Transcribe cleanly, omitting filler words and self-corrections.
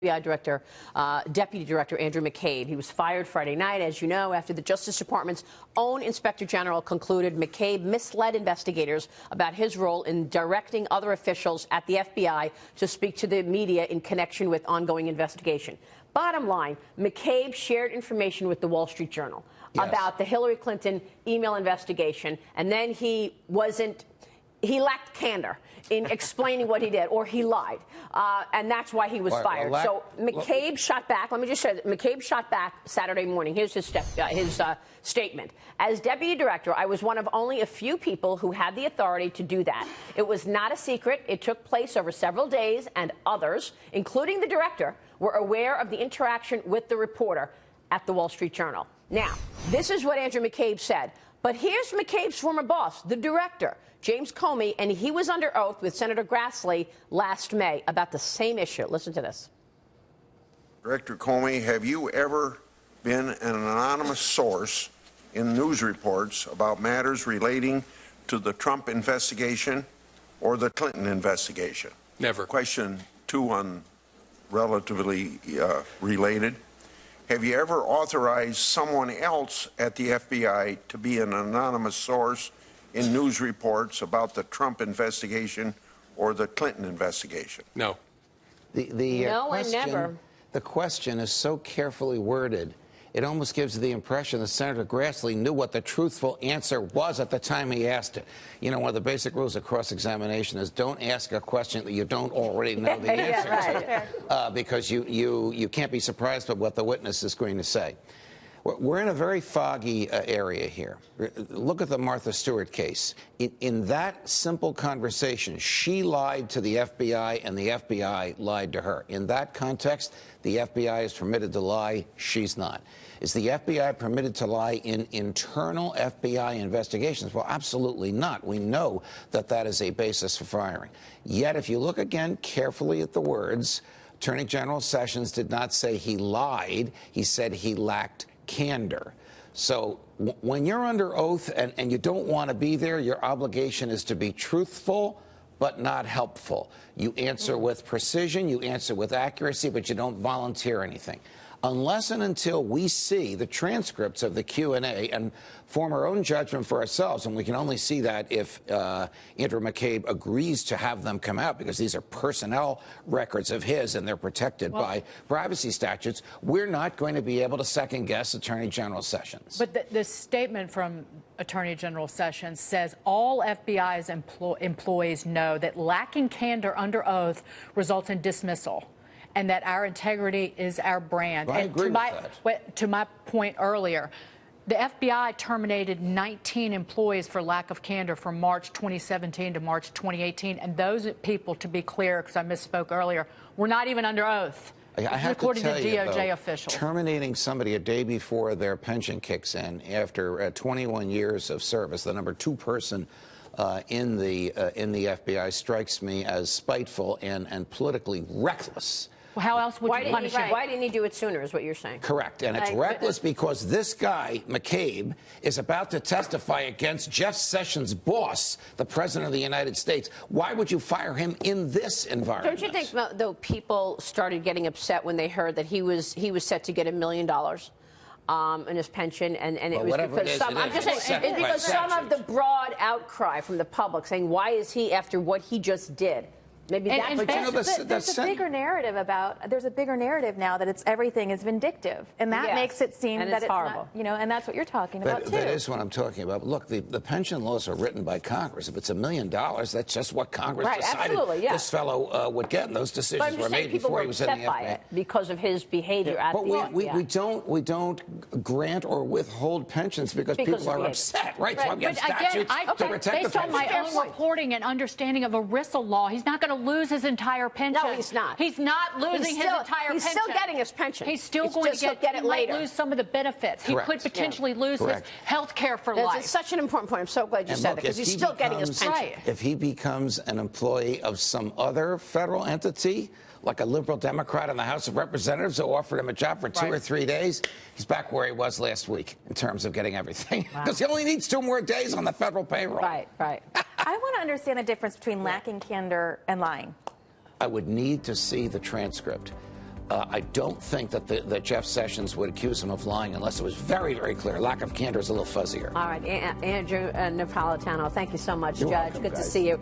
FBI Director, Deputy Director Andrew McCabe. He was fired Friday night, as you know, after the Justice Department's own Inspector General concluded McCabe misled investigators about his role in directing other officials at the FBI to speak to the media in connection with ongoing investigation. Bottom line, McCabe shared information with the Wall Street Journal about the Hillary Clinton email investigation, and then he lacked candor in explaining what he did, or he lied, and that's why he was fired. So McCabe shot back. Let me just say that McCabe shot back Saturday morning. Here's his statement. As deputy director, I was one of only a few people who had the authority to do that. It was not a secret. It took place over several days, and others, including the director, were aware of the interaction with the reporter at the Wall Street Journal. Now, this is what Andrew McCabe said. But here's McCabe's former boss, the director, James Comey, and he was under oath with Senator Grassley last May about the same issue. Listen to this. Director Comey, have you ever been an anonymous source in news reports about matters relating to the Trump investigation or the Clinton investigation? Never. Question 2 on relatively related. Have you ever authorized someone else at the FBI to be an anonymous source in news reports about the Trump investigation or the Clinton investigation? No. The question is so carefully worded, it almost gives the impression that Senator Grassley knew what the truthful answer was at the time he asked it. You know, one of the basic rules of cross-examination is don't ask a question that you don't already know the answer to, because you can't be surprised by what the witness is going to say. We're in a very foggy area here. Look at the Martha Stewart case. In that simple conversation, she lied to the FBI and the FBI lied to her. In that context, the FBI is permitted to lie. She's not. Is the FBI permitted to lie in internal FBI investigations? Well, absolutely not. We know that that is a basis for firing. Yet, if you look again carefully at the words, Attorney General Sessions did not say he lied. He said he lacked candor. So when you're under oath and you don't want to be there, your obligation is to be truthful but not helpful. You answer with precision, you answer with accuracy, but you don't volunteer anything. Unless and until we see the transcripts of the Q&A and form our own judgment for ourselves, and we can only see that if Andrew McCabe agrees to have them come out, because these are personnel records of his and they're protected by privacy statutes, we're not going to be able to second-guess Attorney General Sessions. But the statement from Attorney General Sessions says all FBI's employees know that lacking candor under oath results in dismissal, and that our integrity is our brand. I agree with that. To my point earlier, the FBI terminated 19 employees for lack of candor from March 2017 to March 2018, and those people, to be clear, because I misspoke earlier, were not even under oath. I have according to tell to DOJ you, though, officials. Terminating somebody a day before their pension kicks in after 21 years of service, the number 2 person in the FBI, strikes me as spiteful and politically reckless. Well, how else would you punish him? Why didn't he do it sooner, is what you're saying? Correct. And it's reckless because this guy, McCabe, is about to testify against Jeff Sessions' boss, the President of the United States. Why would you fire him in this environment? Don't you think, though, people started getting upset when they heard that he was set to get $1 million in his pension, and it was because some of the broad outcry from the public saying, why is he, after what he just did? Maybe there's a bigger narrative now that everything is vindictive, and that makes it seem that it's horrible. Not, and that's what you're talking about too. That is what I'm talking about. Look, the pension laws are written by Congress. If it's $1 million, that's just what Congress decided this fellow would get. And those decisions were made before he was in the FBI. Because of his behavior at the FBI. We don't grant or withhold pensions because people are upset, right? So I'm getting statutes to protect the pension. Based on my own reporting and understanding of ERISA law, he's not going to lose his entire pension. No, he's not. He's not losing his entire pension. He's still getting his pension. He's still going to get it later. He might lose some of the benefits. Correct. He could potentially lose his health care for life. It's such an important point. I'm so glad you said that, because he's still getting his pension. If he becomes an employee of some other federal entity, like a liberal Democrat in the House of Representatives who offered him a job for 2 or 3 days, he's back where he was last week in terms of getting everything. Because he only needs 2 more days on the federal payroll. Right. I want to understand the difference between lacking candor and lying. I would need to see the transcript. I don't think that Jeff Sessions would accuse him of lying unless it was very, very clear. Lack of candor is a little fuzzier. All right, Andrew Napolitano, thank you so much, You're Judge. welcome, Good guys. to see you.